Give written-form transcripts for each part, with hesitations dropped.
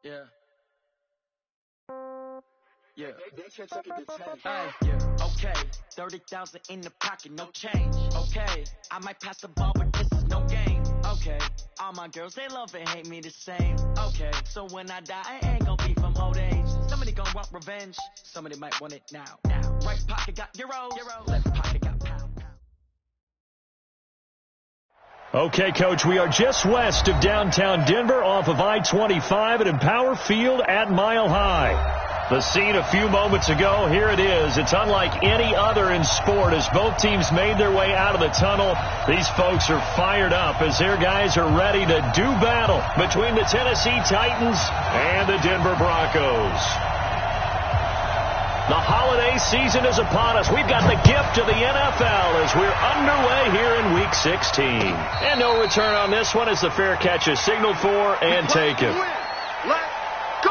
Yeah. Yeah. Okay. 30,000 in the pocket, no change. Okay. I might pass the ball, but this is no game. Okay. All my girls, they love and hate me the same. Okay. So when I die, I ain't gonna be from old age. Somebody gonna want revenge. Somebody might want it now. Right pocket got euros. Left pocket got pound. Okay, Coach, we are just west of downtown Denver off of I-25 at Empower Field at Mile High. The scene a few moments ago, here it is. It's unlike any other in sport as both teams made their way out of the tunnel. These folks are fired up as their guys are ready to do battle between the Tennessee Titans and the Denver Broncos. The holiday season is upon us. We've got the gift of the NFL as we're underway here in Week 16. And no return on this one as the fair catch is signaled for and taken. Let's go!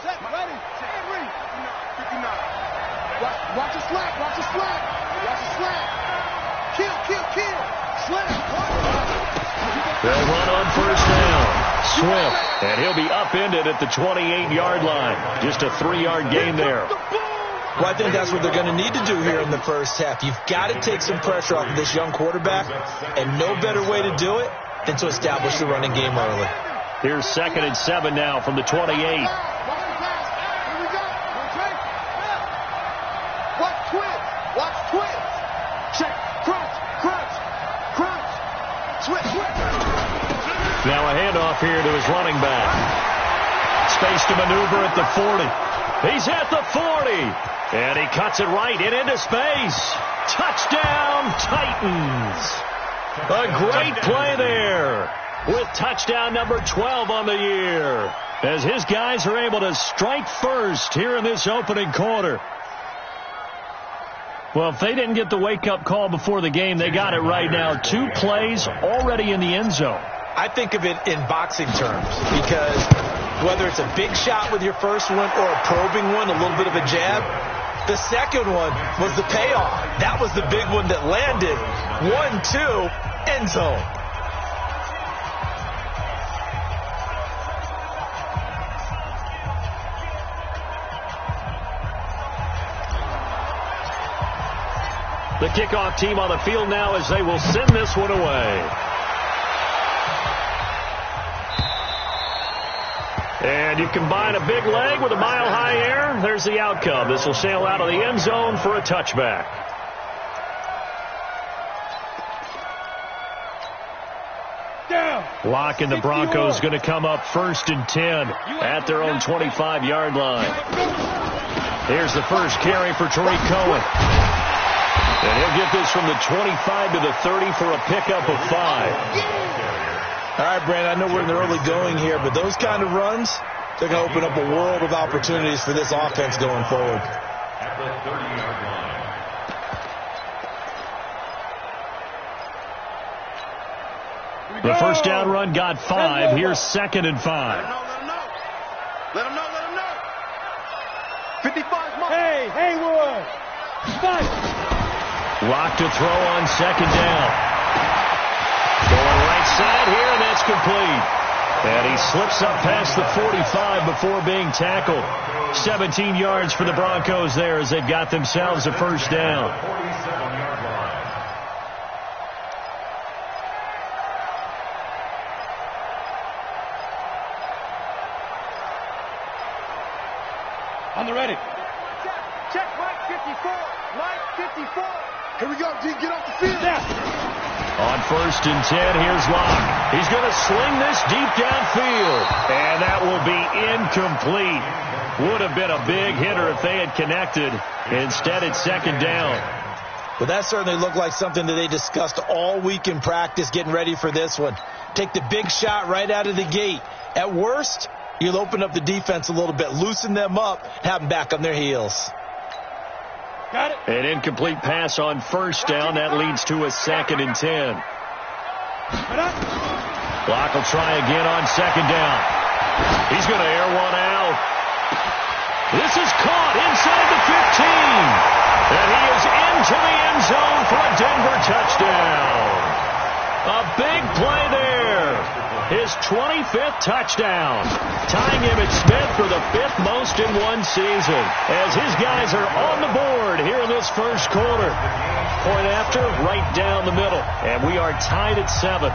Set, ready, Henry. 59. Watch the slap, watch the slap. Watch the slap. Kill. Slap. They'll run on first down. Swift, and he'll be upended at the 28-yard line. Just a 3-yard gain there. Well, I think that's what they're going to need to do here in the first half. You've got to take some pressure off of this young quarterback, and no better way to do it than to establish the running game early. Here's 2nd and 7 now from the 28. Watch twist. Check. Crunch. Switch. Now a handoff here to his running back. Space to maneuver at the 40. He's at the 40. And he cuts it right into space. Touchdown, Titans. A great play there with touchdown number 12 on the year as his guys are able to strike first here in this opening quarter. Well, if they didn't get the wake-up call before the game, they got it right now. 2 plays already in the end zone. I think of it in boxing terms because whether it's a big shot with your first one or a probing one, a little bit of a jab, the second one was the payoff. That was the big one that landed. 1-2, end zone. The kickoff team on the field now as they will send this one away. And you combine a big leg with a mile-high air, there's the outcome. This will sail out of the end zone for a touchback. Lock and the Broncos going to come up 1st and 10 at their own 25-yard line. Here's the first carry for Tariq Cohen. And he'll get this from the 25 to the 30 for a pickup of 5. All right, Brandon, I know we're in the early going here, but those kind of runs, they're going to open up a world of opportunities for this offense going forward. At the 30-yard line. The first down run got 5. Here's 2nd and 5. Let him know. 55 mark. Hey, Haywood. Fight. Lock to throw on 2nd down. Going right side here, and that's complete. And he slips up past the 45 before being tackled. 17 yards for the Broncos there as they've got themselves a first down. On the ready. Check Mike 54. Here we go, D. Get off the field. On 1st and 10, here's Locke. He's going to sling this deep downfield. And that will be incomplete. Would have been a big hitter if they had connected. Instead, it's 2nd down. Well, that certainly looked like something that they discussed all week in practice getting ready for this one. Take the big shot right out of the gate. At worst, you'll open up the defense a little bit, loosen them up, have them back on their heels. Got it. An incomplete pass on 1st down. That leads to a 2nd and 10. Block will try again on second down. He's going to air one out. This is caught inside the 15. And he is into the end zone for a Denver touchdown. A big play there. His 25th touchdown. Tying Emmitt Smith for the 5th most in one season. As his guys are on the board here in this first quarter. Point after, right down the middle. And we are tied at 7.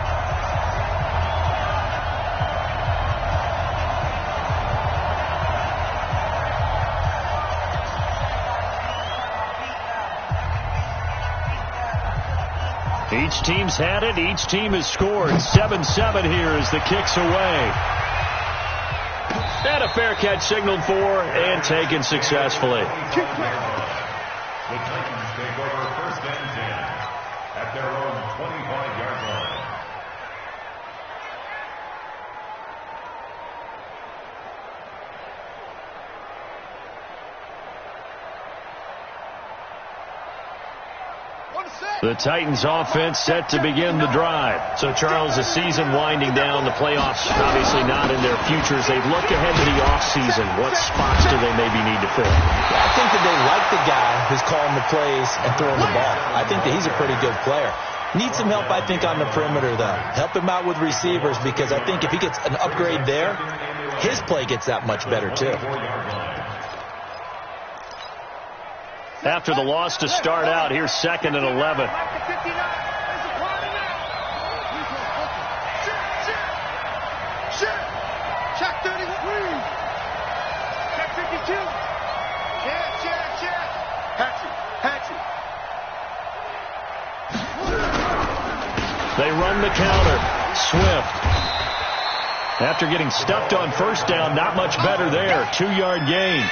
Each team's had it. Each team has scored. 7-7 here as the kick's away. And a fair catch signaled for and taken successfully. The Titans take over first and 10 at their own 25-yard line. The Titans offense set to begin the drive. So, Charles, the season winding down, the playoffs obviously not in their futures. They look ahead to the offseason. What spots do they maybe need to fill? I think that they like the guy who's calling the plays and throwing the ball. I think that he's a pretty good player. Needs some help, I think, on the perimeter, though. Help him out with receivers, because I think if he gets an upgrade there, his play gets that much better, too. After the loss to start out, here's 2nd and 11. Check 33. Check 52. Check. Hatchet. They run the counter. Swift. After getting stuffed on first down, not much better there. 2-yard gain.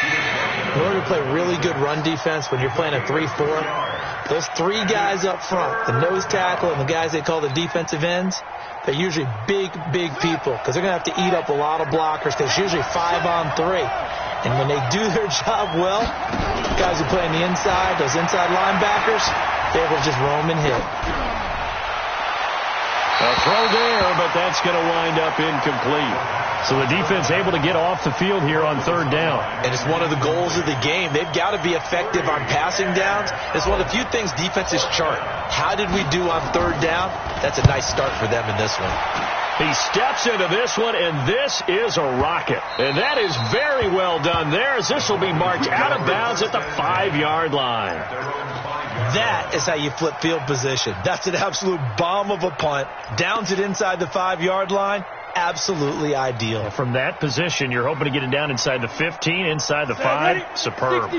In order to play really good run defense when you're playing a 3-4, those 3 guys up front, the nose tackle and the guys they call the defensive ends, they're usually big people, because they're going to have to eat up a lot of blockers, because it's usually 5-on-3. And when they do their job well, guys who play on the inside, those inside linebackers, they're able to just roam and hit. A throw there, but that's going to wind up incomplete. So the defense able to get off the field here on 3rd down. And it's one of the goals of the game. They've got to be effective on passing downs. It's one of the few things defenses chart. How did we do on 3rd down? That's a nice start for them in this one. He steps into this one, and this is a rocket. And that is very well done there, as this will be marked out of bounds at the 5-yard line. That is how you flip field position. That's an absolute bomb of a punt. Downs it inside the 5-yard line. Absolutely ideal. And from that position, you're hoping to get it down inside the 15, inside the 5. Superb.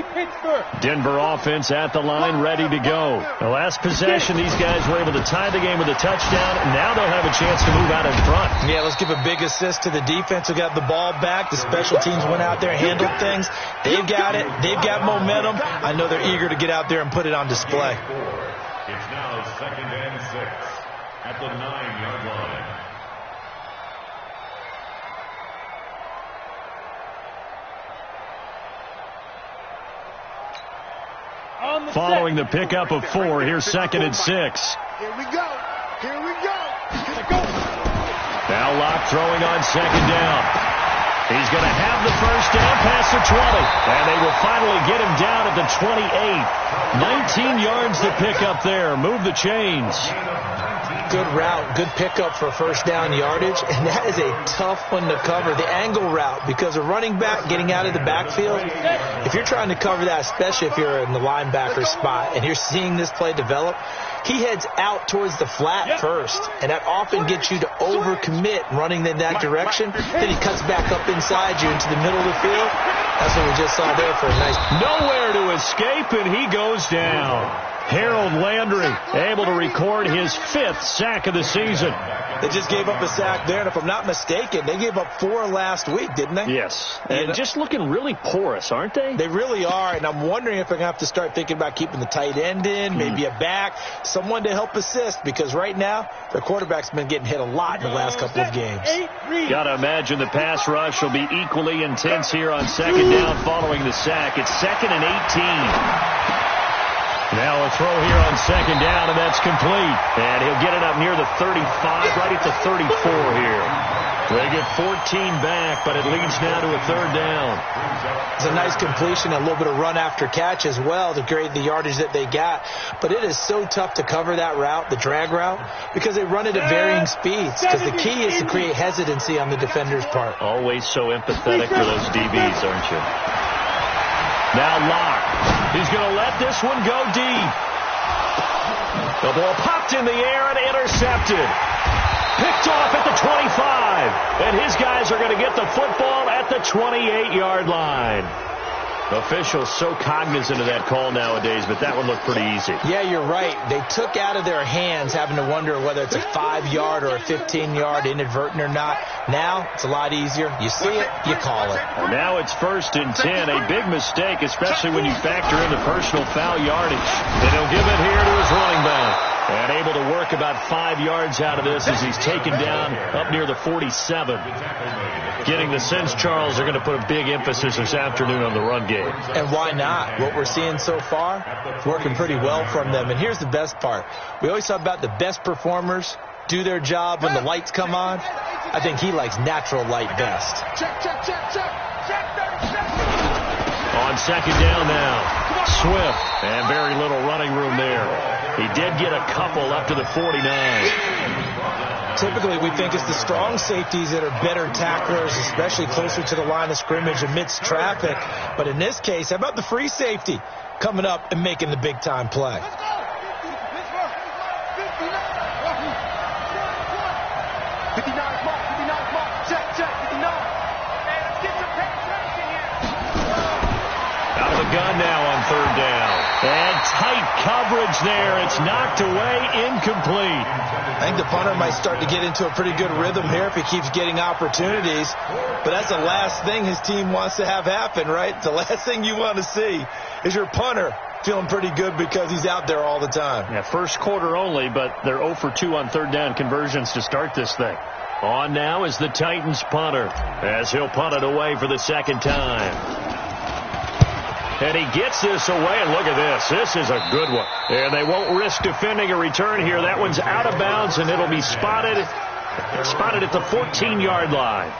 Denver offense at the line, ready to go. The last possession, these guys were able to tie the game with a touchdown. Now they'll have a chance to move out in front. Yeah, let's give a big assist to the defense who got the ball back. The special teams went out there and handled things. They've got it. They've got momentum. I know they're eager to get out there and put it on display. It's now 2nd and 6 at the 9-yard line. Following the pickup of 4, here's 2nd and 6. Here we go. Now Locke throwing on 2nd down. He's going to have the first down past the 20. And they will finally get him down at the 28. 19 yards to pick up there. Move the chains. Good route, good pickup for first down yardage, and that is a tough one to cover, the angle route, because a running back getting out of the backfield, if you're trying to cover that, especially if you're in the linebacker spot and you're seeing this play develop, he heads out towards the flat first, and that often gets you to overcommit running in that direction. Then he cuts back up inside you into the middle of the field. That's what we just saw there for a nice... Nowhere to escape, and he goes down. Harold Landry able to record his 5th sack of the season. They just gave up a sack there, and if I'm not mistaken, they gave up 4 last week, didn't they? Yes. And just looking really porous, aren't they? They really are, and I'm wondering if they're going to have to start thinking about keeping the tight end in, maybe a back, someone to help assist, because right now, their quarterback's been getting hit a lot in the last couple of games. Got to imagine the pass rush will be equally intense here on 2nd down following the sack. It's 2nd and 18. Now a throw here on second down, and that's complete. And he'll get it up near the 35, right at the 34 here. They get 14 back, but it leads now to a third down. It's a nice completion, a little bit of run after catch as well to create the yardage that they got. But it is so tough to cover that route, the drag route, because they run it at varying speeds. Because the key is to create hesitancy on the defender's part. Always so empathetic for those DBs, aren't you? Now Locke. He's going to let this one go deep. The ball popped in the air and intercepted. Picked off at the 25. And his guys are going to get the football at the 28-yard line. Officials so cognizant of that call nowadays, but that one looked pretty easy. Yeah, you're right. They took out of their hands having to wonder whether it's a 5-yard or a 15-yard inadvertent or not. Now it's a lot easier. You see it, you call it. And now it's 1st and 10. A big mistake, especially when you factor in the personal foul yardage. And he'll give it here to his running back. And able to work about 5 yards out of this as he's taken down up near the 47. Getting the sense, Charles, they're going to put a big emphasis this afternoon on the run game. And why not? What we're seeing so far, it's working pretty well from them. And here's the best part. We always talk about the best performers do their job when the lights come on. I think he likes natural light best. On second down now. Swift, and very little running room there. He did get a couple up to the 49. Typically, we think it's the strong safeties that are better tacklers, especially closer to the line of scrimmage amidst traffic. But in this case, how about the free safety coming up and making the big-time play? Out of the gun now on third down. And tight coverage there. It's knocked away, incomplete. I think the punter might start to get into a pretty good rhythm here if he keeps getting opportunities. But that's the last thing his team wants to have happen, right? The last thing you want to see is your punter feeling pretty good because he's out there all the time. Yeah, first quarter only, but they're 0 for 2 on third down conversions to start this thing. On now is the Titans punter as he'll punt it away for the second time. And he gets this away, and look at this. This is a good one. And they won't risk defending a return here. That one's out of bounds, and it'll be spotted at the 14-yard line.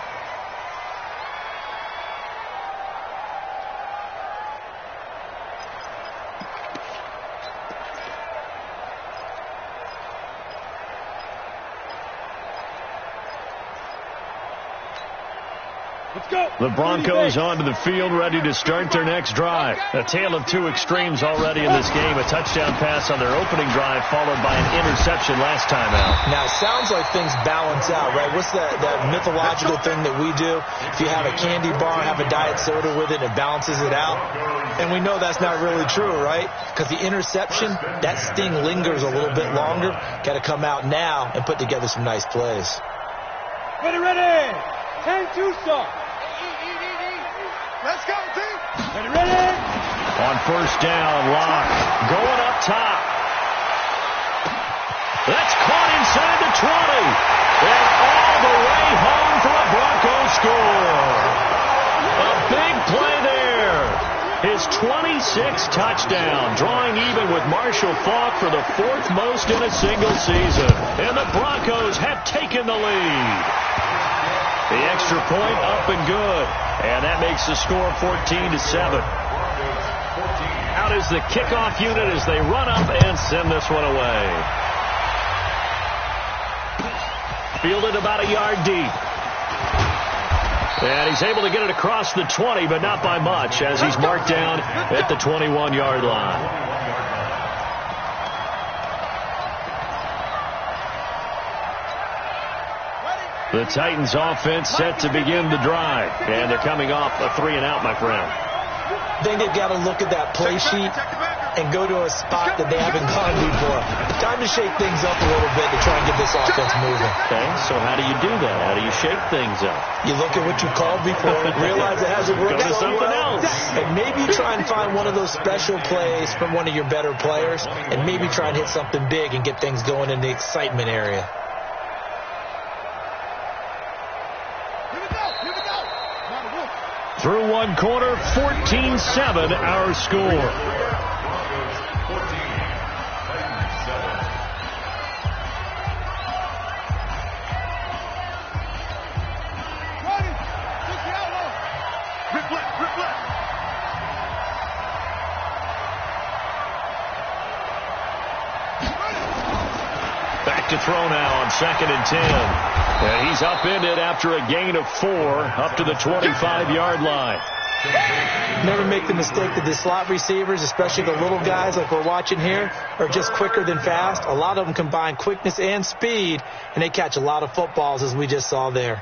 The Broncos onto the field, ready to start their next drive. A tale of two extremes already in this game. A touchdown pass on their opening drive, followed by an interception last time out. Now, it sounds like things balance out, right? What's that mythological thing that we do? If you have a candy bar, have a diet soda with it, it balances it out. And we know that's not really true, right? Because the interception, that sting lingers a little bit longer. Got to come out now and put together some nice plays. Ready. 10-2 start. Let's go, team. Ready. On first down, Locke going up top. That's caught inside the 20. And all the way home for a Broncos score. A big play there. His 26th touchdown, drawing even with Marshall Faulk for the 4th most in a single season. And the Broncos have taken the lead. The extra point up and good. And that makes the score 14-7. Out is the kickoff unit as they run up and send this one away. Fielded about a yard deep. And he's able to get it across the 20, but not by much, as he's marked down at the 21-yard line. The Titans offense set to begin the drive. And they're coming off a 3-and-out, my friend. I think they've got to look at that play sheet and go to a spot that they haven't gone before. Time to shake things up a little bit to try and get this offense moving. Okay, so how do you do that? How do you shake things up? You look at what you called before, realize it hasn't worked Go to so something well, else. and maybe try and find one of those special plays from one of your better players, and maybe try and hit something big and get things going in the excitement area. Through one quarter, 14-7 our score. to throw now on 2nd and 10. And he's upended after a gain of 4 up to the 25-yard line. Never make the mistake that the slot receivers, especially the little guys like we're watching here, are just quicker than fast. A lot of them combine quickness and speed, and they catch a lot of footballs, as we just saw there.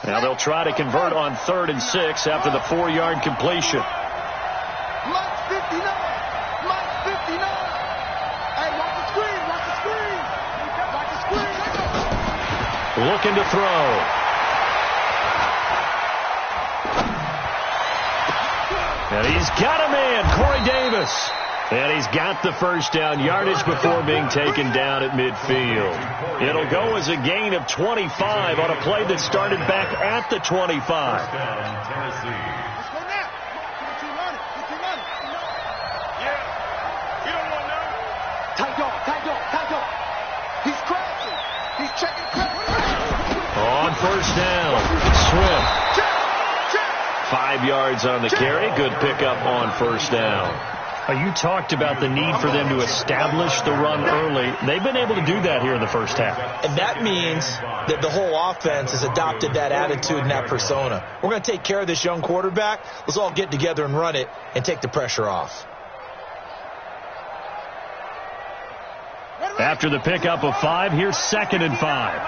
Now they'll try to convert on 3rd and 6 after the 4-yard completion. Mike 59. Mike 59. Hey, watch the screen. Watch the screen. Watch the screen. Looking to throw. And he's got a man, Corey Davis. And he's got the first down yardage before being taken down at midfield. It'll go as a gain of 25 on a play that started back at the 25. Let's go now. Keep running. Keep running. Yeah. You don't want none. Tight dog. He's crashing. He's checking crash. On first down, Swift. 5 yards on the carry. Good pickup on first down. You talked about the need for them to establish the run early. They've been able to do that here in the first half. And that means that the whole offense has adopted that attitude and that persona. We're going to take care of this young quarterback. Let's all get together and run it and take the pressure off. After the pickup of 5, here's 2nd and 5.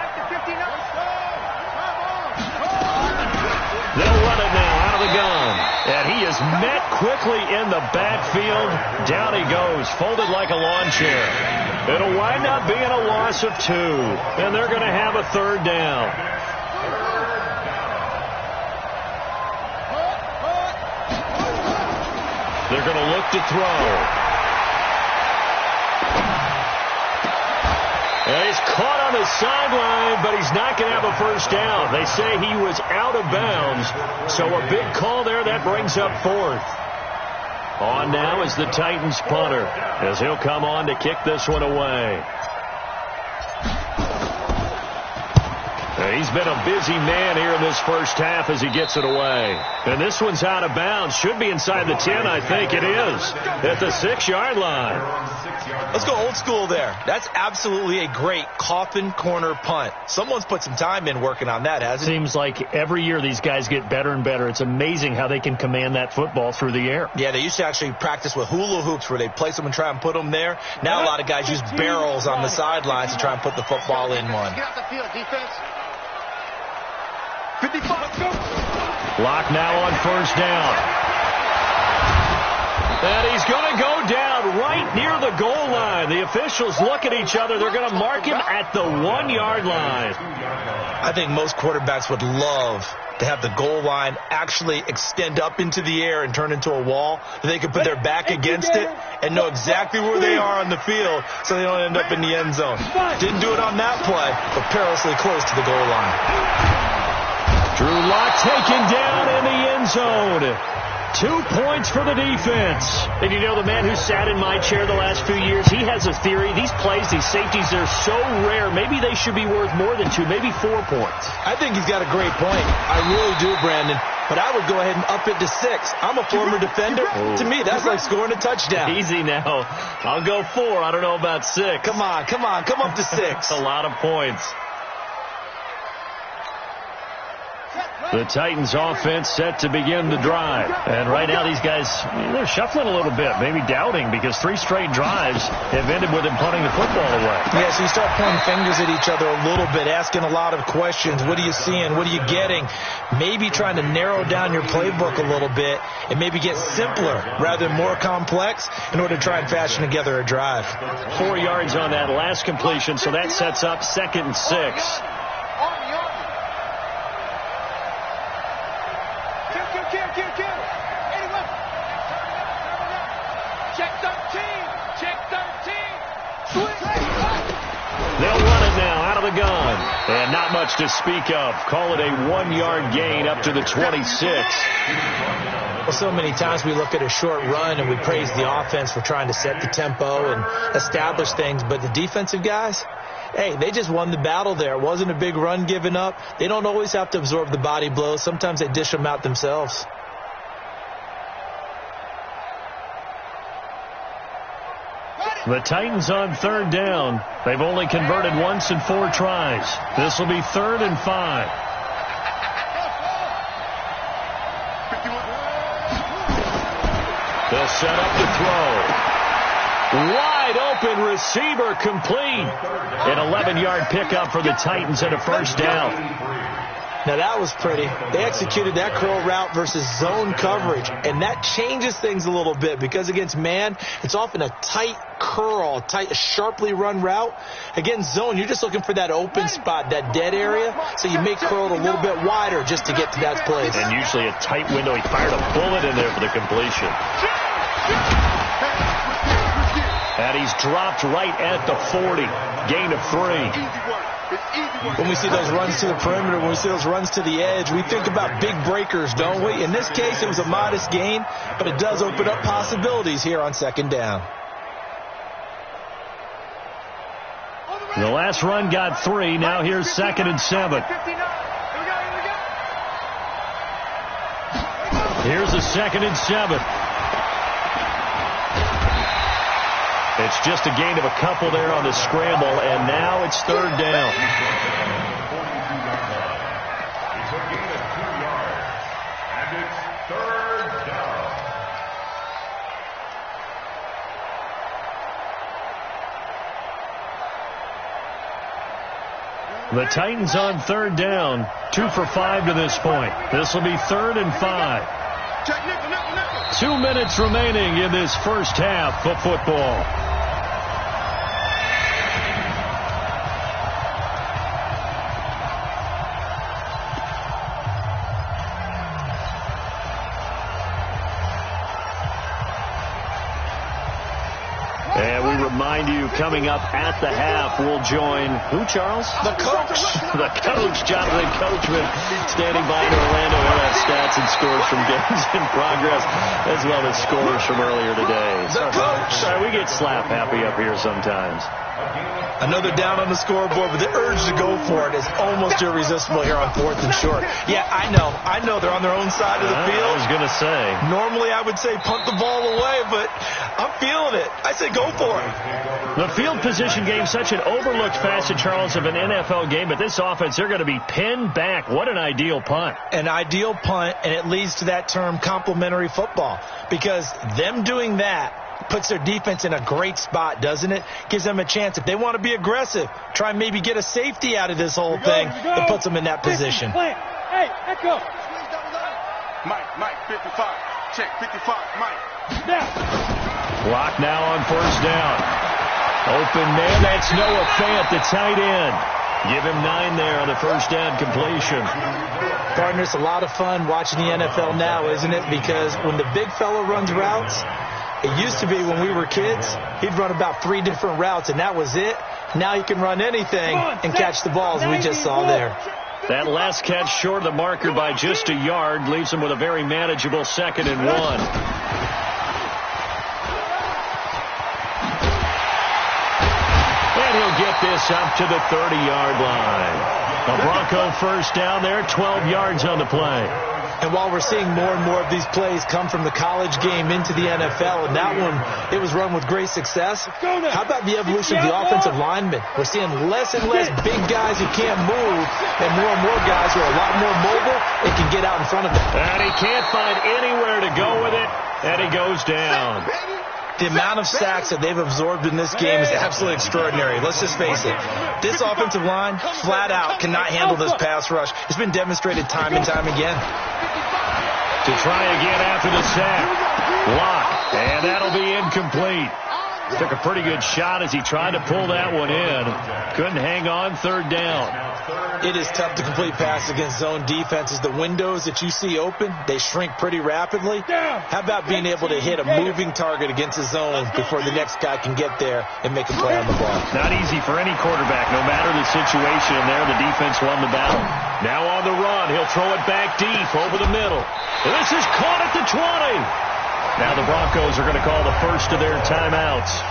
They'll run it now out of the gun. And he is met quickly in the backfield. Down he goes, folded like a lawn chair. It'll wind up being a loss of 2. And they're going to have a 3rd down. They're going to look to throw. And he's caught on the sideline, but he's not going to have a first down. They say he was out of bounds, so a big call there. That brings up 4th. On now is the Titans punter, as he'll come on to kick this one away. He's been a busy man here in this first half as he gets it away. And this one's out of bounds. Should be inside the 10, I think it is, at the 6-yard line. Let's go old school there. That's absolutely a great coffin corner punt. Someone's put some time in working on that, hasn't it? Seems like every year these guys get better and better. It's amazing how they can command that football through the air. Yeah, they used to actually practice with hula hoops where they'd place them and try and put them there. Now a lot of guys use barrels on the sidelines to try and put the football in one. Get out the field, defense. 55, let's go. Lock now on first down. And he's going to go down right near the goal line. The officials look at each other. They're going to mark him at the 1-yard line. I think most quarterbacks would love to have the goal line actually extend up into the air and turn into a wall. They can put their back against it and know exactly where they are on the field so they don't end up in the end zone. Didn't do it on that play, but perilously close to the goal line. Drew Lock taken down in the end zone. 2 points for the defense. And you know, the man who sat in my chair the last few years, he has a theory. These plays, these safeties, they're so rare. Maybe they should be worth more than 2, maybe 4 points. I think he's got a great point. I really do, Brandon. But I would go ahead and up it to 6. I'm a former defender. Oh. To me, that's like scoring a touchdown. Easy now. I'll go 4. I don't know about 6. Come on. Come up to 6. That's a lot of points. The Titans offense set to begin the drive. And right now these guys, they're shuffling a little bit, maybe doubting, because 3 straight drives have ended with them punting the football away. Yeah, so you start pointing fingers at each other a little bit, asking a lot of questions. What are you seeing? What are you getting? Maybe trying to narrow down your playbook a little bit and maybe get simpler rather than more complex in order to try and fashion together a drive. 4 yards on that last completion, so that sets up 2nd and 6. They'll run it now out of the gun. And not much to speak of. Call it a 1-yard gain up to the 26. Well, so many times we look at a short run and we praise the offense for trying to set the tempo and establish things. But the defensive guys, hey, they just won the battle there. It wasn't a big run given up. They don't always have to absorb the body blows. Sometimes they dish them out themselves. The Titans on third down. They've only converted once in 4 tries. This will be 3rd and 5. They'll set up to throw. Wide open receiver complete. An 11-yard pickup for the Titans and a first down. Now, that was pretty. They executed that curl route versus zone coverage, and that changes things a little bit because against man, it's often a tight curl, tight, sharply run route. Against zone, you're just looking for that open spot, that dead area, so you make curl a little bit wider just to get to that place. And usually a tight window. He fired a bullet in there for the completion. And he's dropped right at the 40. Gain of 3. When we see those runs to the perimeter, when we see those runs to the edge, we think about big breakers, don't we? In this case, it was a modest gain, but it does open up possibilities here on 2nd down. The last run got 3. Now here's 2nd and 7. Here's a 2nd and 7. It's just a gain of a couple there on the scramble, and now it's 3rd down. It's a gain of 2 yards, and it's 3rd down. The Titans on 3rd down, 2 for 5 to this point. This will be 3rd and 5. 2 minutes remaining in this first half of football. And we remind you, coming up at the half, we'll join who, Charles? The coach. The coach, Jonathan Coachman, standing by in Orlando. He'll have stats and scores from games in progress, as well as scores from earlier today. The coach. Sorry, we get slap happy up here sometimes. Another down on the scoreboard, but the urge to go for it is almost irresistible here on 4th and short. Yeah, I know they're on their own side of the field. I was going to say. Normally I would say punt the ball away, but I'm feeling it. I say go for it. The field position game, such an overlooked facet, Charles, of an NFL game, but this offense, they're going to be pinned back. What an ideal punt. An ideal punt, and it leads to that term complementary football, because them doing that puts their defense in a great spot, doesn't it? Gives them a chance. If they want to be aggressive, try and maybe get a safety out of this whole thing, it puts them in that position. Hey, echo. Mike, 55. Check, 55, Mike. Now. Clock now on 1st down. Open man, that's Noah Fant, the tight end. Give him 9 there on the 1st down completion. Partner, it's a lot of fun watching the NFL now, isn't it? Because when the big fella runs routes, it used to be when we were kids, he'd run about 3 different routes, and that was it. Now he can run anything and catch the balls we just saw there. That last catch short of the marker by just a yard leaves him with a very manageable 2nd and 1. And he'll get this up to the 30-yard line. A Bronco first down there, 12 yards on the play. And while we're seeing more and more of these plays come from the college game into the NFL, and that one, it was run with great success, how about the evolution of the offensive linemen? We're seeing less and less big guys who can't move, and more guys who are a lot more mobile and can get out in front of them. And he can't find anywhere to go with it, and he goes down. The amount of sacks that they've absorbed in this game is absolutely extraordinary. Let's just face it. This offensive line, flat out, cannot handle this pass rush. It's been demonstrated time and time again. To try again after the sack. Block. And that'll be incomplete. Took a pretty good shot as he tried to pull that one in. Couldn't hang on, 3rd down. It is tough to complete passes against zone defenses. The windows that you see open, they shrink pretty rapidly. How about being able to hit a moving target against a zone before the next guy can get there and make a play on the ball? Not easy for any quarterback, no matter the situation. And there, the defense won the battle. Now on the run, he'll throw it back deep over the middle. This is caught at the 20. Now the Broncos are going to call the first of their timeouts.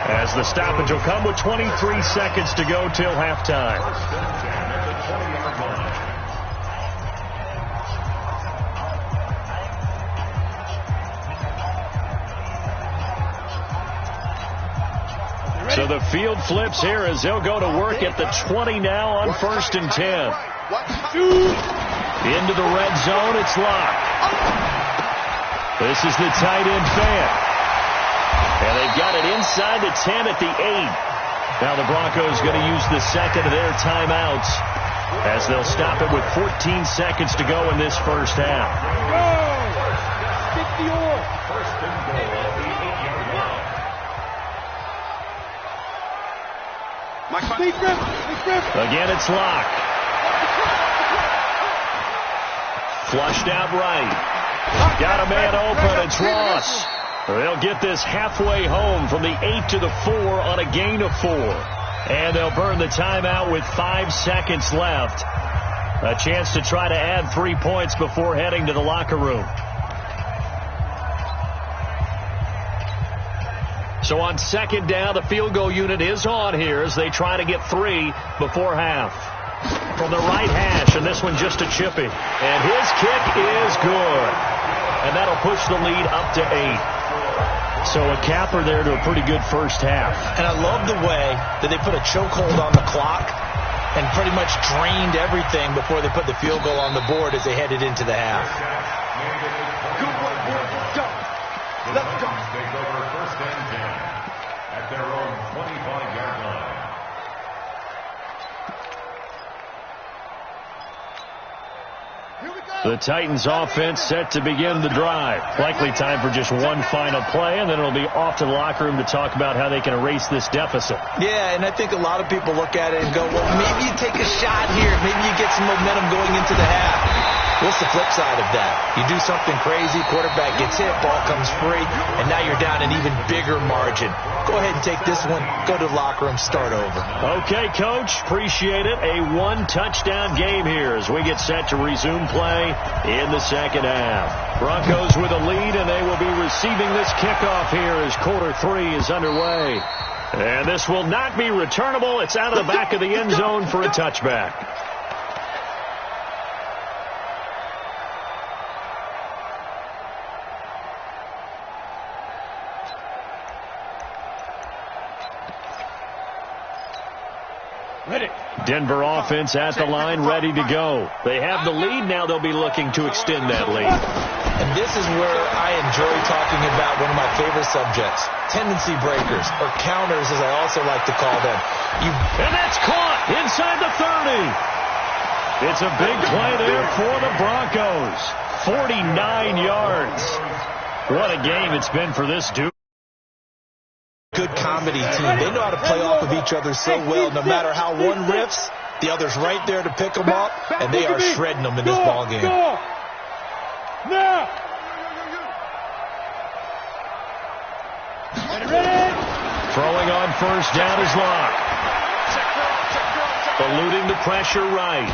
as the stoppage will come with 23 seconds to go till halftime. First and 10 at the 20-yard line. So the field flips here as they'll go to work at the 20 now on 1st and 10. Into the red zone, it's locked. This is the tight end fan. And they've got it inside the 10 at the 8. Now the Broncos going to use the second of their timeouts as they'll stop it with 14 seconds to go in this first half. First and goal at the 8-yard line. Again, it's locked. Flushed out right. Got a man open. It's Ross. They'll get this halfway home from the 8 to the 4 on a gain of 4. And they'll burn the timeout with 5 seconds left. A chance to try to add 3 points before heading to the locker room. So on second down, the field goal unit is on here as they try to get 3 before half. From the right hash, and this one just a chippy. And his kick is good. And that'll push the lead up to 8. So a capper there to a pretty good first half. And I love the way that they put a chokehold on the clock and pretty much drained everything before they put the field goal on the board as they headed into the half. Good work, boys. Let's go. Let's go. Take over 1st and 10 at their own 25-yard line. The Titans offense set to begin the drive. Likely time for just one final play, and then it'll be off to the locker room to talk about how they can erase this deficit. Yeah, and I think a lot of people look at it and go, well, maybe you take a shot here. Maybe you get some momentum going into the half. What's the flip side of that? You do something crazy, quarterback gets hit, ball comes free, and now you're down an even bigger margin. Go ahead and take this one, go to the locker room, start over. Okay, Coach, appreciate it. A 1-touchdown game here as we get set to resume play in the second half. Broncos with a lead, and they will be receiving this kickoff here as quarter 3 is underway. And this will not be returnable. It's out of the back of the end zone for a touchback. Denver offense at the line, ready to go. They have the lead. Now they'll be looking to extend that lead. And this is where I enjoy talking about one of my favorite subjects, tendency breakers, or counters as I also like to call them. And that's caught inside the 30. It's a big play there for the Broncos. 49 yards. What a game it's been for this dude. Good comedy team. They know how to play off of each other so well. No matter how one riffs, the other's right there to pick them up, and they are shredding them in this ball game. Throwing on first down is locked. Eluding the pressure right.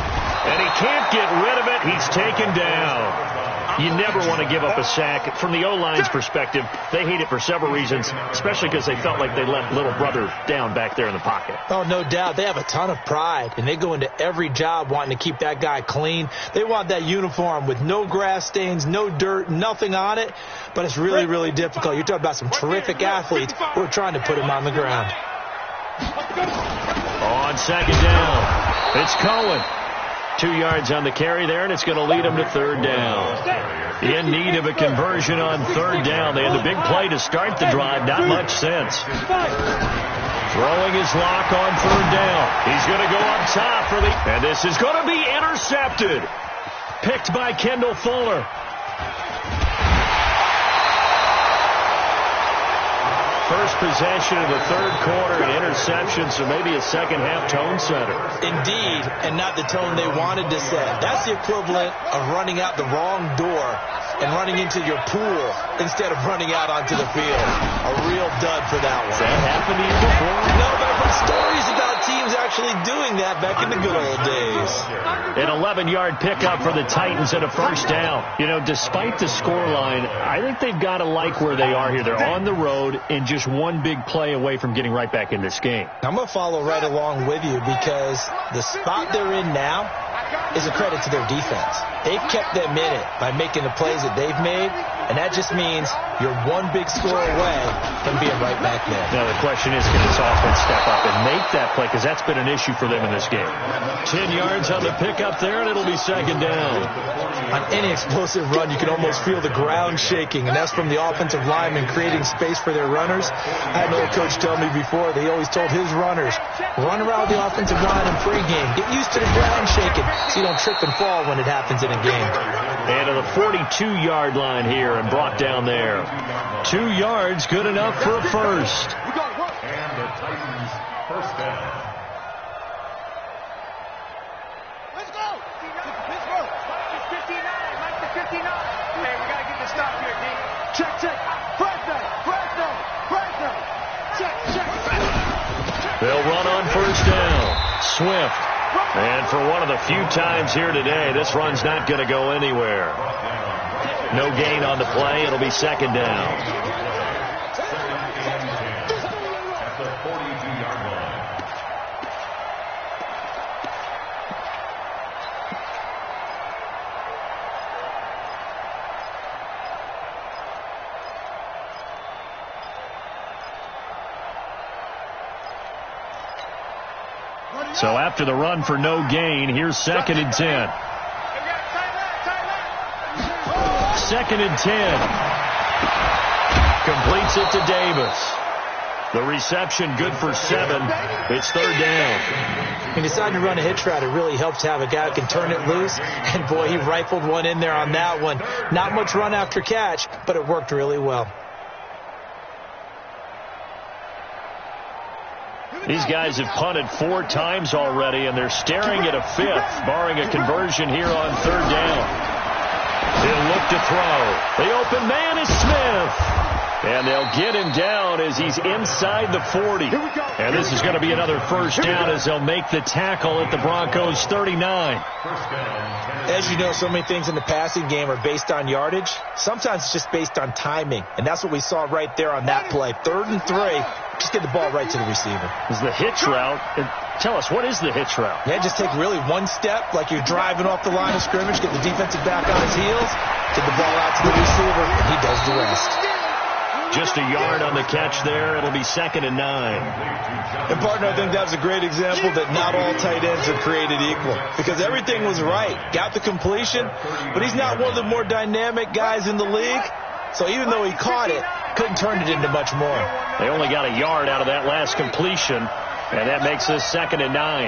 And he can't get rid of it. He's taken down. You never want to give up a sack. From the O-line's perspective, they hate it for several reasons, especially because they felt like they let little brother down back there in the pocket. Oh, no doubt. They have a ton of pride, and they go into every job wanting to keep that guy clean. They want that uniform with no grass stains, no dirt, nothing on it, but it's really, really difficult. You're talking about some terrific athletes who are trying to put him on the ground. On second down, it's Cohen. 2 yards on the carry there, and it's going to lead them to third down. In need of a conversion on third down. They had the big play to start the drive. Not much sense. Throwing his lock on third down. He's going to go up top for the... And this is going to be intercepted. Picked by Kendall Fuller. First possession of the third quarter, an interception, so maybe a second-half tone setter. Indeed, and not the tone they wanted to set. That's the equivalent of running out the wrong door and running into your pool instead of running out onto the field. A real dud for that one. Has that happened to you before? No, but I've heard stories about teams actually doing that back in the good old days. An 11-yard pickup for the Titans and a first down. You know, despite the scoreline, I think they've got to like where they are here. They're on the road and just one big play away from getting right back in this game. I'm going to follow right along with you because the spot they're in now is a credit to their defense. They've kept them in it by making the plays that they've made, and that just means you're one big score away from being right back there. Now the question is, can this offense step up and make that play? Because that's been an issue for them in this game. 10 yards on the pickup there, and it'll be second down. On any explosive run, you can almost feel the ground shaking, and that's from the offensive linemen creating space for their runners. I had an old coach tell me before, they always told his runners, run around the offensive line in pregame. Get used to the ground shaking so you don't trip and fall when it happens in a game. And to the 42-yard line here and brought down there. 2 yards, good enough for a first. And the Titans first down. Let's go! Pittsburgh! Mike to 59! Mike to 59! Hey, we got to get the stop here, D. Check, check. Fresno! Fresno! Fresno! Check, check. They'll run on first down. Swift. And for one of the few times here today, this run's not going to go anywhere. No gain on the play. It'll be second down. At the 42-yard line. So after the run for no gain, here's second and 10. Second and 10. Completes it to Davis. The reception good for 7. It's third down. When you decide to run a hitch route, it really helps to have a guy who can turn it loose. And, boy, he rifled one in there on that one. Not much run after catch, but it worked really well. These guys have punted 4 times already, and they're staring at a 5th, barring a conversion here on third down. He'll look to throw. The open man is Smith. And they'll get him down as he's inside the 40. And this is going to be another first down as they'll make the tackle at the Broncos' 39. As you know, so many things in the passing game are based on yardage. Sometimes it's just based on timing. And that's what we saw right there on that play. 3rd and 3. Just get the ball right to the receiver. Is the hitch route. Tell us, what is the hitch route? Yeah, just take really one step like you're driving off the line of scrimmage, get the defensive back on his heels, get the ball out to the receiver, and he does the rest. Just a yard on the catch there. It'll be second and 9. And, partner, I think that was a great example that not all tight ends are created equal because everything was right. Got the completion, but he's not one of the more dynamic guys in the league. So even though he caught it, couldn't turn it into much more. They only got a yard out of that last completion, and that makes this second and 9.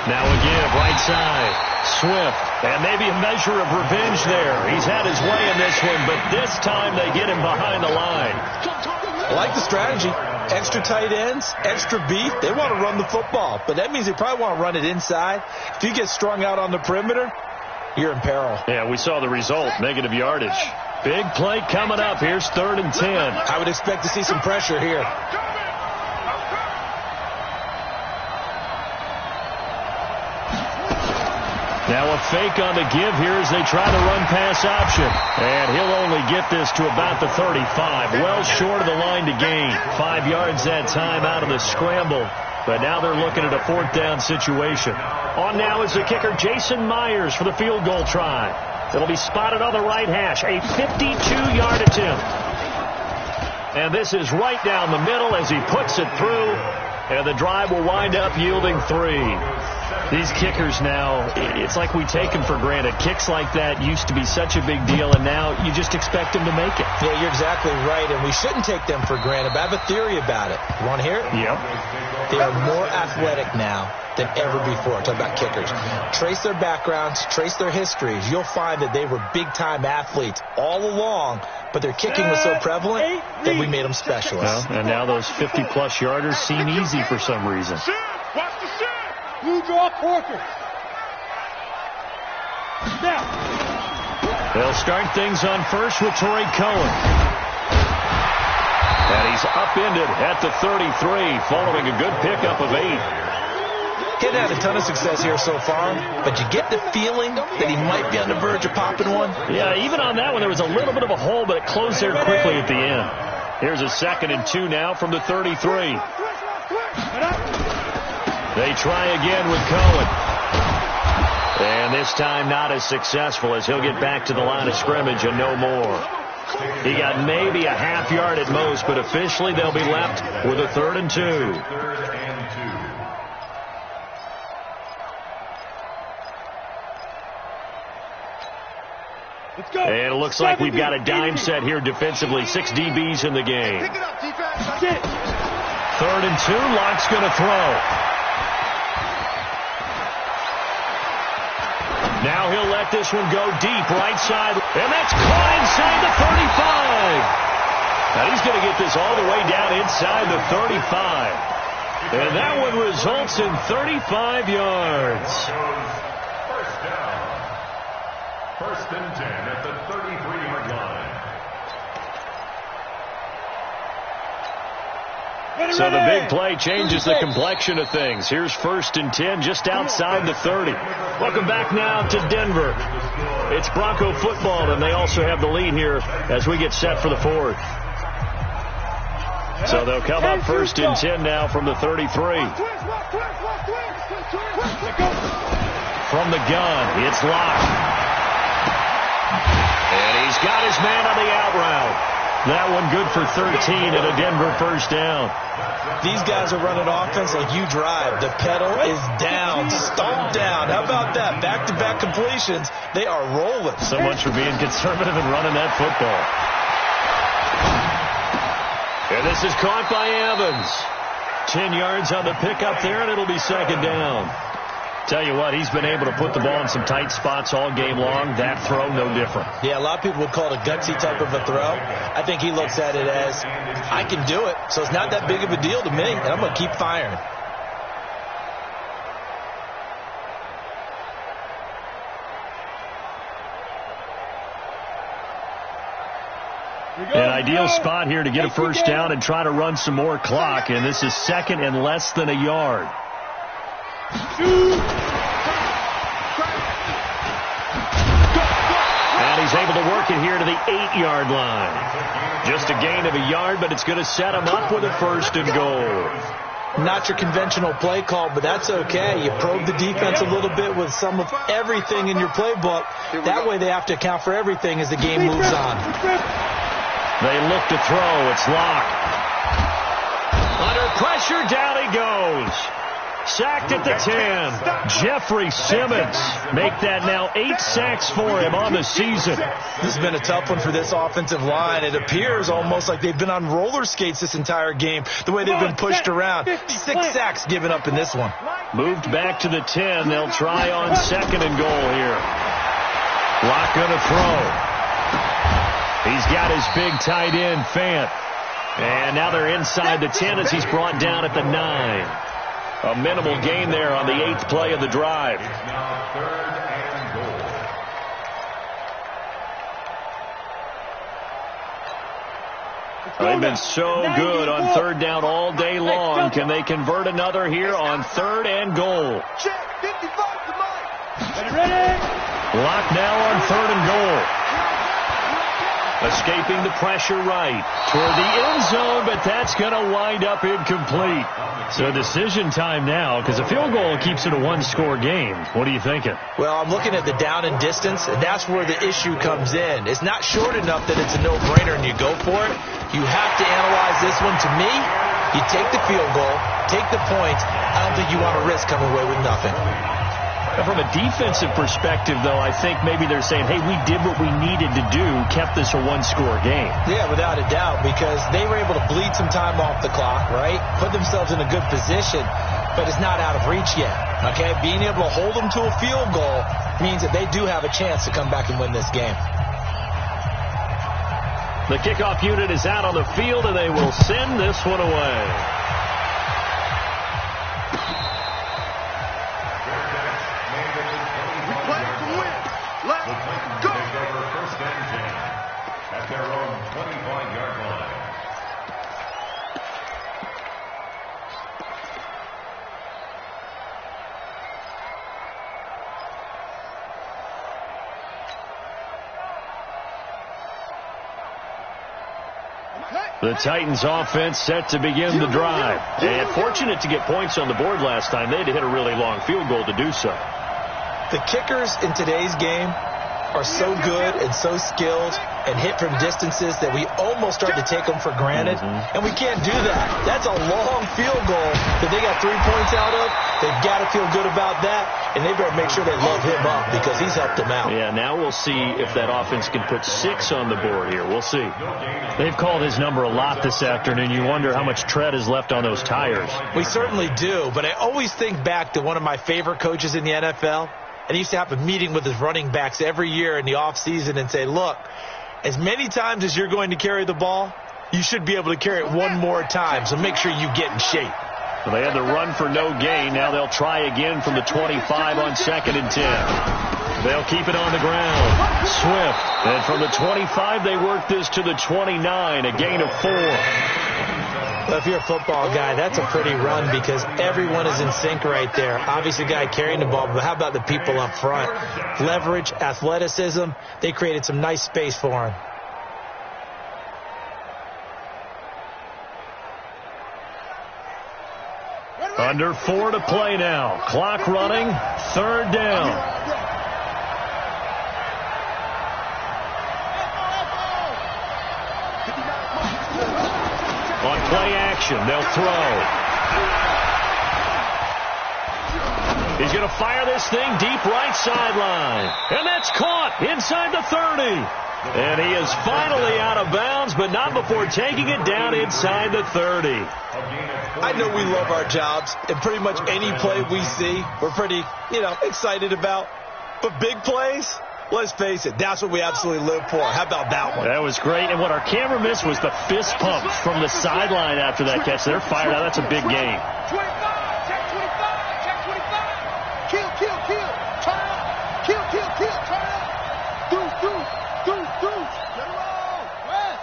Now again, right side. Swift, and maybe a measure of revenge there. He's had his way in this one, but this time they get him behind the line. I like the strategy. Extra tight ends, extra beef. They want to run the football, but that means they probably want to run it inside. If you get strung out on the perimeter, you're in peril. Yeah, we saw the result, negative yardage. Big play coming up. Here's 3rd and 10. I would expect to see some pressure here. Now a fake on the give here as they try to run pass option. And he'll only get this to about the 35. Well short of the line to gain. 5 yards that time out of the scramble. But now they're looking at a 4th down situation. On now is the kicker, Jason Myers, for the field goal try. It'll be spotted on the right hash. A 52-yard attempt. And this is right down the middle as he puts it through. And the drive will wind up yielding 3. These kickers now, it's like we take them for granted. Kicks like that used to be such a big deal, and now you just expect them to make it. Yeah, you're exactly right, and we shouldn't take them for granted. But I have a theory about it. You want to hear it? Yep. They are more athletic now than ever before. Talk about kickers. Trace their backgrounds, trace their histories. You'll find that they were big-time athletes all along, but their kicking was so prevalent that we made them specialists. Well, and now those 50-plus yarders seem easy for some reason. Watch the shit! Blue draw Porker. They'll start things on first with Torrey Cohen. And he's upended at the 33, following a good pickup of 8. He hasn't had a ton of success here so far, but you get the feeling that he might be on the verge of popping one. Yeah, even on that one, there was a little bit of a hole, but it closed there quickly at the end. Here's a 2nd and 2 now from the 33. They try again with Cohen. And this time not as successful, as he'll get back to the line of scrimmage and no more. He got maybe a half yard at most, but officially they'll be left with a 3rd and 2. And it looks like we've got a dime set here defensively. 6 DBs in the game. 3rd and 2. Locke's going to throw. Now he'll let this one go deep right side. And that's caught inside the 35. Now he's going to get this all the way down inside the 35. And that one results in 35 yards. First and 10 at the 33-yard line. So the big play changes the complexion of things. Here's 1st and 10 just outside the 30. Welcome back now to Denver. It's Bronco football, and they also have the lead here as we get set for the 4th. So they'll come up 1st and 10 now from the 33. From the gun, it's Locke. And he's got his man on the out route. That one good for 13 and a Denver 1st down. These guys are running offense like you drive. The pedal is down, stomped down. How about that? Back-to-back completions. They are rolling. So much for being conservative and running that football. And this is caught by Evans. 10 yards on the pickup there, and it'll be 2nd down. Tell you what, he's been able to put the ball in some tight spots all game long. That throw, no different. Yeah, a lot of people would call it a gutsy type of a throw. I think he looks at it as, I can do it, so it's not that big of a deal to me, and I'm going to keep firing. An ideal spot here to get a 1st down and try to run some more clock, and this is 2nd and less than a yard. And he's able to work it here to the 8-yard line. Just a gain of a yard, but it's going to set him up with a 1st and goal. Not your conventional play call, but that's okay. You probe the defense a little bit with some of everything in your playbook. That way they have to account for everything as the game moves on. They look to throw. It's Locke. Under pressure, down he goes. Sacked at the 10. Jeffrey Simmons. Make that now 8 sacks for him on the season. This has been a tough one for this offensive line. It appears almost like they've been on roller skates this entire game, the way they've been pushed around. 6 sacks given up in this one. Moved back to the 10. They'll try on 2nd and goal here. Locke going to throw. He's got his big tight end, Fant. And now they're inside the 10 as he's brought down at the 9. A minimal gain there on the 8th play of the drive. It's now 3rd and goal. They've been so good on 3rd down all day long. Can they convert another here on 3rd and goal? Check, 55 to Mike. Ready? Locke now on 3rd and goal. Escaping the pressure right toward the end zone, but that's going to wind up incomplete. So decision time now, because a field goal keeps it a 1-score game. What are you thinking? Well, I'm looking at the down and distance, and that's where the issue comes in. It's not short enough that it's a no-brainer and you go for it. You have to analyze this one. To me, you take the field goal, take the points. I don't think you want to risk coming away with nothing. From a defensive perspective, though, I think maybe they're saying, hey, we did what we needed to do, kept this a 1-score game. Yeah, without a doubt, because they were able to bleed some time off the clock, right? Put themselves in a good position, but it's not out of reach yet, okay? Being able to hold them to a field goal means that they do have a chance to come back and win this game. The kickoff unit is out on the field, and they will send this one away. Let's The Titans go. take over first and 10 at their own 25-yard line. The Titans offense set to begin the drive. And fortunate to get points on the board last time. They had to hit a really long field goal to do so. The kickers in today's game are so good and so skilled and hit from distances that we almost start to take them for granted. And we can't do that. That's a long field goal that they got 3 points out of. They've got to feel good about that. And they better make sure they love him up because he's helped them out. Yeah, now we'll see if that offense can put 6 on the board here. We'll see. They've called his number a lot this afternoon. You wonder how much tread is left on those tires. We certainly do, but I always think back to one of my favorite coaches in the NFL. And he used to have a meeting with his running backs every year in the offseason and say, look, as many times as you're going to carry the ball, you should be able to carry it one more time, so make sure you get in shape. Well, they had to run for no gain. Now they'll try again from the 25 on 2nd and 10. They'll keep it on the ground. Swift. And from the 25, they work this to the 29, a gain of 4. Well, if you're a football guy, that's a pretty run because everyone is in sync right there. Obviously, the guy carrying the ball, but how about the people up front? Leverage, athleticism, they created some nice space for him. Under 4 to play now. Clock running. 3rd down. On play action, they'll throw. He's going to fire this thing deep right sideline. And that's caught inside the 30. And he is finally out of bounds, but not before taking it down inside the 30. I know we love our jobs, and pretty much any play we see, we're pretty, excited about. But big plays, let's face it, that's what we absolutely live for. How about that one? That was great. And what our camera missed was the fist pumps from the sideline after that catch. They're fired out. That's a big game. 25, check 25, check 25. Kill, kill, kill. Turn up. Kill, kill, kill. Turn up. Do. Get around. West.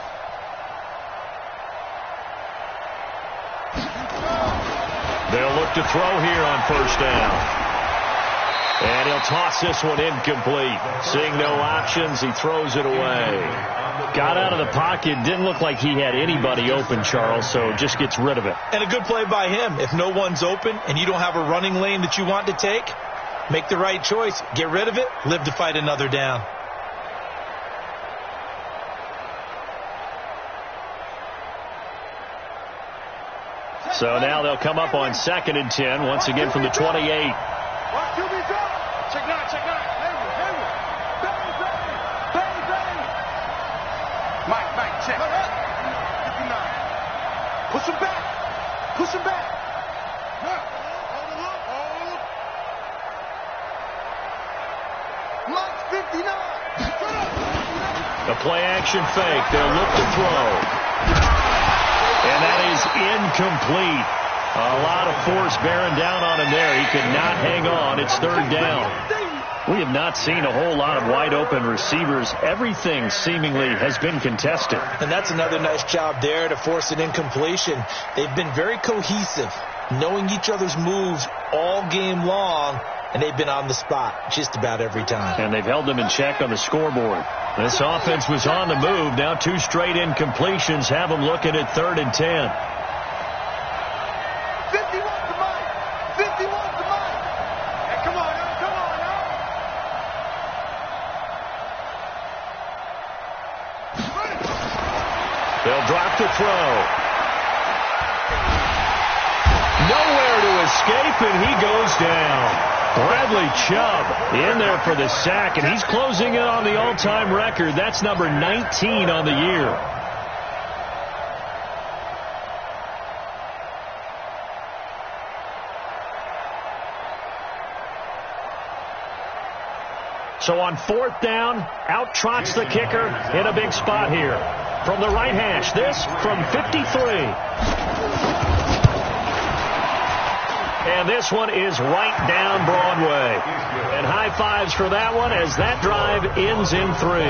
They'll look to throw here on 1st down. And he'll toss this one incomplete. Seeing no options, he throws it away. Got out of the pocket. Didn't look like he had anybody open, Charles, so just gets rid of it. And a good play by him. If no one's open and you don't have a running lane that you want to take, make the right choice. Get rid of it. Live to fight another down. So now they'll come up on 2nd and 10, once again from the 28. Check 9. Henry. Bang. Mike, check. 59. Push him back. Hold. Mike, 59. The play action fake. They'll look to throw. And that is incomplete. A lot of force bearing down on him there. He could not hang on. It's 3rd down. We have not seen a whole lot of wide open receivers. Everything seemingly has been contested. And that's another nice job there to force an incompletion. They've been very cohesive, knowing each other's moves all game long, and they've been on the spot just about every time. And they've held them in check on the scoreboard. This offense was on the move. Now 2 straight incompletions have them looking at 3rd and 10. 51 to Mike. Hey, come on now. They'll drop the throw. Nowhere to escape, and he goes down. Bradley Chubb in there for the sack, and he's closing in on the all-time record. That's number 19 on the year. So on 4th down, out trots the kicker in a big spot here. From the right hash, this from 53. And this one is right down Broadway. And high high fives for that one as that drive ends in 3.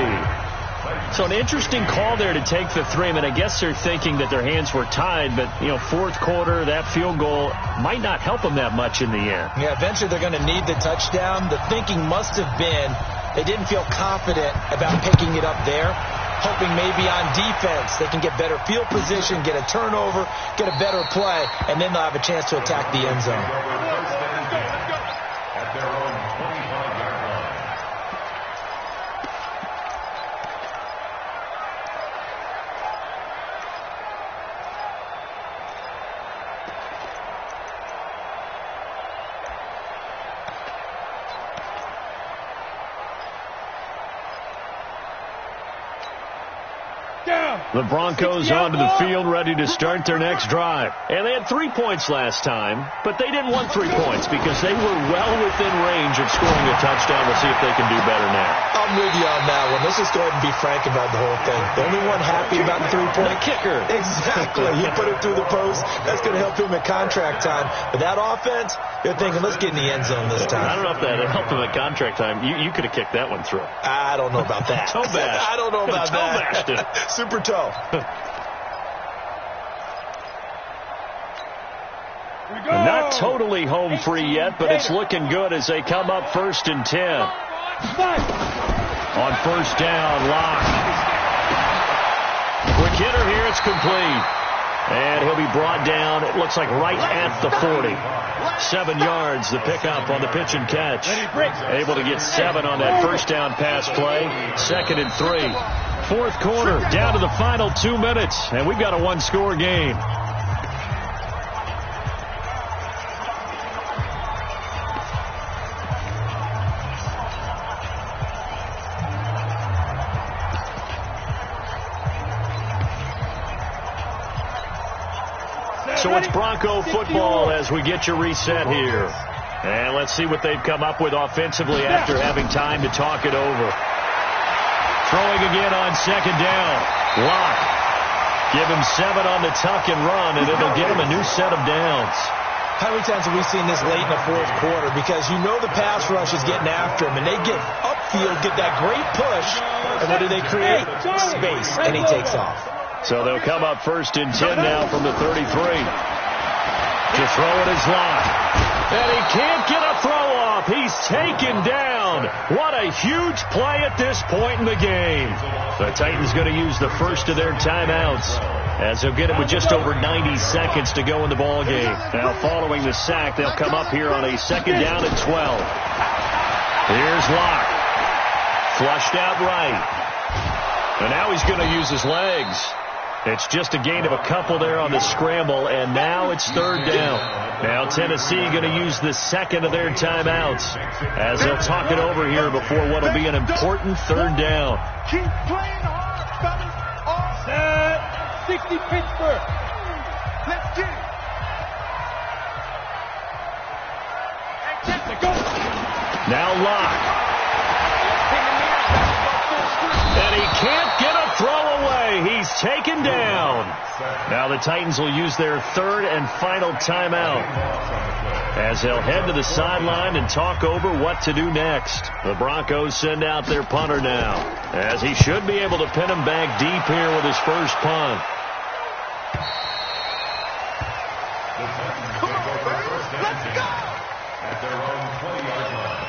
So an interesting call there to take the 3. I mean, I guess they're thinking that their hands were tied, but, fourth quarter, that field goal might not help them that much in the end. Yeah, eventually they're going to need the touchdown. The thinking must have been they didn't feel confident about picking it up there, hoping maybe on defense they can get better field position, get a turnover, get a better play, and then they'll have a chance to attack the end zone. At their own 25-yard line. The Broncos onto the field ready to start their next drive. And they had 3 points last time, but they didn't want 3 points because they were well within range of scoring a touchdown. We'll see if they can do better now. I'm with you on that one. Let's just go ahead and be frank about the whole thing. The only one happy about the 3-point kicker. Exactly. He put it through the post. That's going to help him at contract time. But that offense, they're thinking, let's get in the end zone this time. I don't know if that helped him at contract time. You could have kicked that one through. I don't know about that. Toe bash. I don't know about toe that. Bashed it. Super toe. Not totally home free yet, but it's looking good as they come up 1st and 10. On first down, Locke. Quick hitter here, it's complete. And he'll be brought down, it looks like right at the 40. 7 yards, the pickup on the pitch and catch. Able to get 7 on that first down pass play. 2nd and 3. Fourth quarter, down to the final 2 minutes, and we've got a one-score game. So it's Bronco football as we get your reset here. And let's see what they've come up with offensively after having time to talk it over. Throwing again on 2nd down. Locke. Give him 7 on the tuck and run, and it'll get him a new set of downs. How many times have we seen this late in the fourth quarter? Because you know the pass rush is getting after him, and they get upfield, get that great push, and what do they create? Space, and he takes off. So they'll come up 1st and 10 now from the 33. To throw it is Locke. And he can't get a throw off. He's taken down. What a huge play at this point in the game. The Titans going to use the first of their timeouts as they'll get it with just over 90 seconds to go in the ball game. Now following the sack, they'll come up here on a 2nd down and 12. Here's Locke. Flushed out right. And now he's going to use his legs. It's just a gain of a couple there on the scramble, and now it's 3rd down. Now Tennessee going to use the 2nd of their timeouts as they'll talk it over here before what will be an important 3rd down. Keep playing hard, fellas. Offset. 60 Pittsburgh. Let's get it. Go. Now Locke. And he can't get a throw away. He's taken down. Now the Titans will use their 3rd and final timeout as they'll head to the sideline and talk over what to do next. The Broncos send out their punter now, as he should be able to pin him back deep here with his first punt. Come on, baby. Let's go. At their own 20-yard line.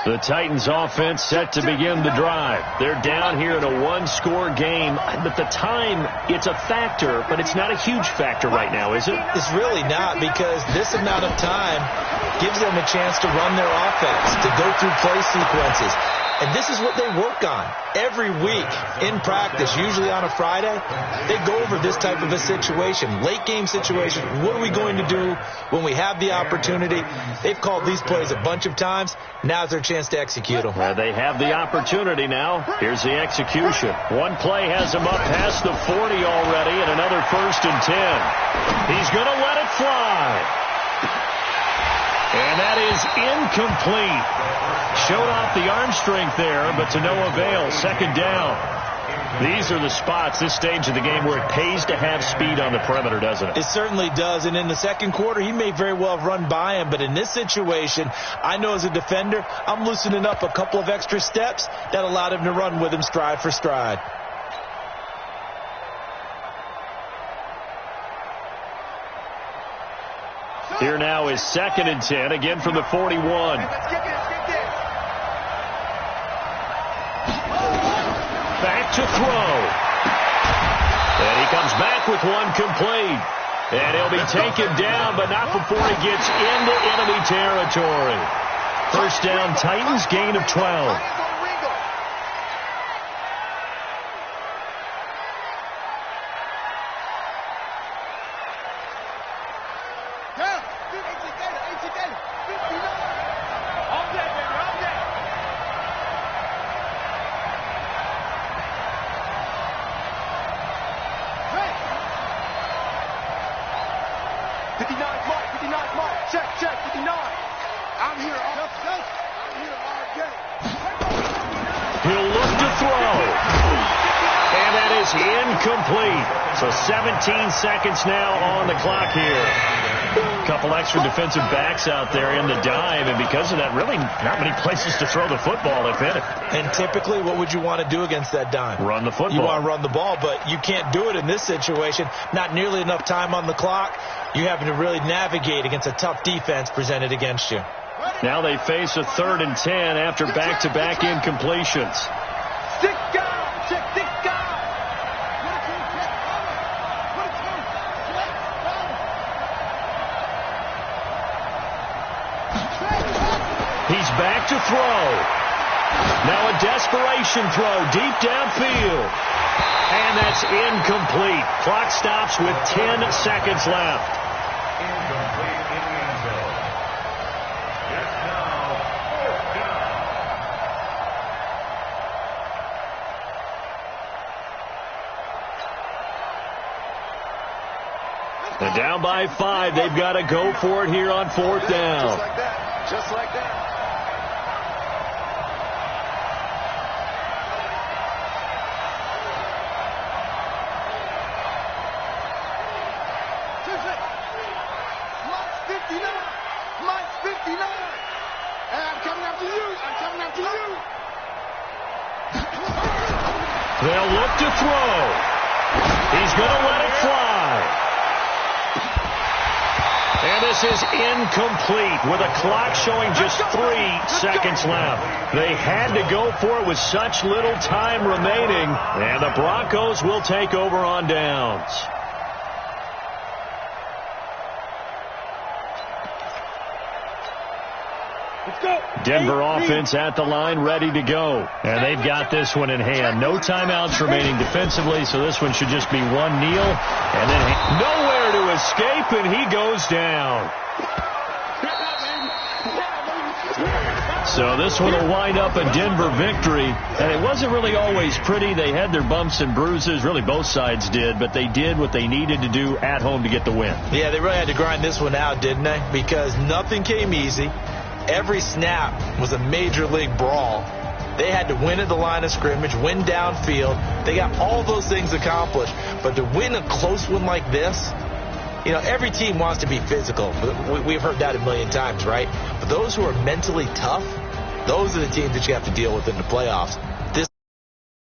The Titans offense set to begin the drive. They're down here in a one-score game, but the time, it's a factor, but it's not a huge factor right now, is it? It's really not, because this amount of time gives them a chance to run their offense, to go through play sequences. And this is what they work on every week in practice, usually on a Friday. They go over this type of a situation, late game situation. What are we going to do when we have the opportunity? They've called these plays a bunch of times. Now's their chance to execute them. They have the opportunity now. Here's the execution. One play has him up past the 40 already, and another 1st and 10. He's going to let it fly. And that is incomplete. Showed off the arm strength there, but to no avail. 2nd down. These are the spots, this stage of the game, where it pays to have speed on the perimeter, doesn't it? It certainly does. And in the second quarter, he may very well have run by him. But in this situation, I know as a defender, I'm loosening up a couple of extra steps that allowed him to run with him stride for stride. Here now is 2nd and 10, again from the 41. Back to throw. And he comes back with one complete. And he'll be taken down, but not before he gets into enemy territory. First down, Titans, gain of 12. He'll look to throw. And that is incomplete. So 17 seconds now on the clock here. A couple extra defensive backs out there in the dime, and because of that, really not many places to throw the football, if any. And typically, what would you want to do against that dime? Run the football. You want to run the ball, but you can't do it in this situation. Not nearly enough time on the clock. You're having to really navigate against a tough defense presented against you. Now they face a 3rd and 10 after back-to-back incompletions. He's back to throw. Now a desperation throw deep downfield. And that's incomplete. Clock stops with 10 seconds left. Incomplete in the end zone. Yes, now, 4th down. And down by 5. They've got to go for it here on 4th down. Just like that. Just like that. They'll look to throw. He's going to let it fly. And this is incomplete with a clock showing just 3 seconds left. They had to go for it with such little time remaining, and the Broncos will take over on downs. Denver offense at the line, ready to go. And they've got this one in hand. No timeouts remaining defensively, so this one should just be one kneel. And then nowhere to escape, and he goes down. So this one will wind up a Denver victory. And it wasn't really always pretty. They had their bumps and bruises. Really, both sides did. But they did what they needed to do at home to get the win. Yeah, they really had to grind this one out, didn't they? Because nothing came easy. Every snap was a major league brawl. They had to win at the line of scrimmage, win downfield. They got all those things accomplished. But to win a close one like this, you know, every team wants to be physical. We've heard that a million times, right? But those who are mentally tough, those are the teams that you have to deal with in the playoffs.